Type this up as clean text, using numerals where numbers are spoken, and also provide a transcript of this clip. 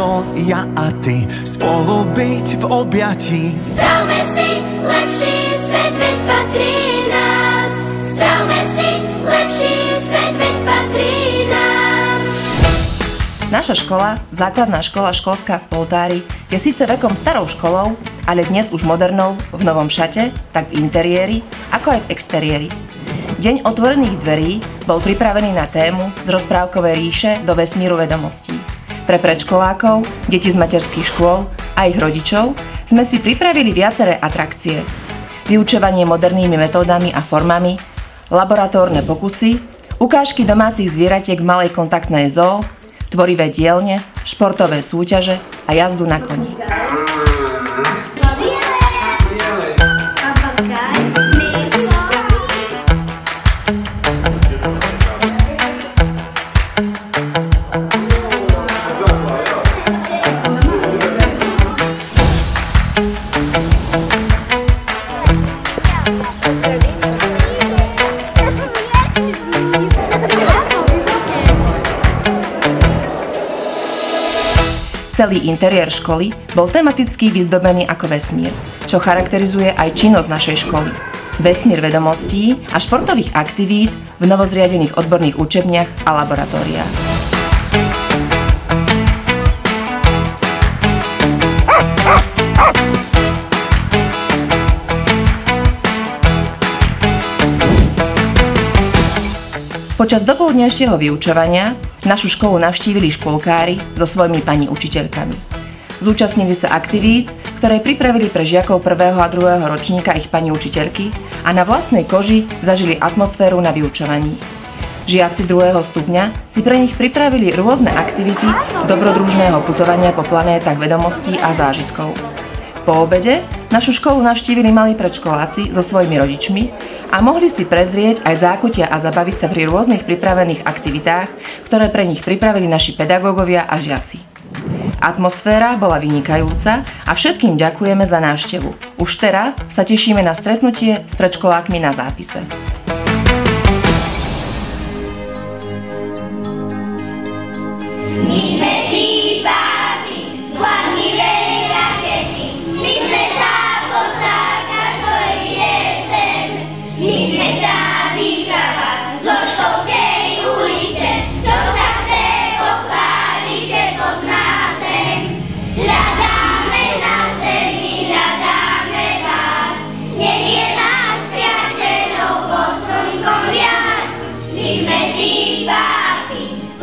možno ja a ty spolu byť v objatí. Spravme si lepší svet, veď patrí nám. Spravme si lepší svet, veď patrí nám. Naša škola, základná škola školská v Poltári, je síce vekom starou školou, ale dnes už modernou, v novom šate, tak v interiéri, ako aj v exteriéri. Deň otvorených dverí bol pripravený na tému z rozprávkovej ríše do vesmíru vedomostí. Pre predškolákov, deti z materských škôl a ich rodičov sme si pripravili viaceré atrakcie. Vyučovanie modernými metódami a formami, laboratórne pokusy, ukážky domácich zvieratiek v malej kontaktnej zoo, tvorivé dielne, športové súťaže a jazdu na koni. Celý interiér školy bol tematicky vyzdobený ako vesmír, čo charakterizuje aj činnosť našej školy. Vesmír vedomostí a športových aktivít v novozriadených odborných učebniach a laboratóriách. Počas dopoludnejšieho vyučovania našu školu navštívili škôlkári so svojimi pani učiteľkami. Zúčastnili sa aktivít, ktoré pripravili pre žiakov 1. a 2. ročníka ich pani učiteľky a na vlastnej koži zažili atmosféru na vyučovaní. Žiaci 2. stupňa si pre nich pripravili rôzne aktivity dobrodružného putovania po planétach vedomostí a zážitkov. Po obede našu školu navštívili malí predškoláci so svojimi rodičmi a mohli si prezrieť aj zákutia a zabaviť sa pri rôznych pripravených aktivitách, ktoré pre nich pripravili naši pedagógovia a žiaci. Atmosféra bola vynikajúca a všetkým ďakujeme za návštevu. Už teraz sa tešíme na stretnutie s predškolákmi na zápise. My sme tí báby z bláznivej rakety. My sme tá posádka, čo ide sem. My sme tá výprava zo školskej ulice, čo sa chce pochváliť, že pozná zem. Hľadáme na zemi, hľadáme vás. Nech je nás priateľov pod slnkom viac. My sme tí báby z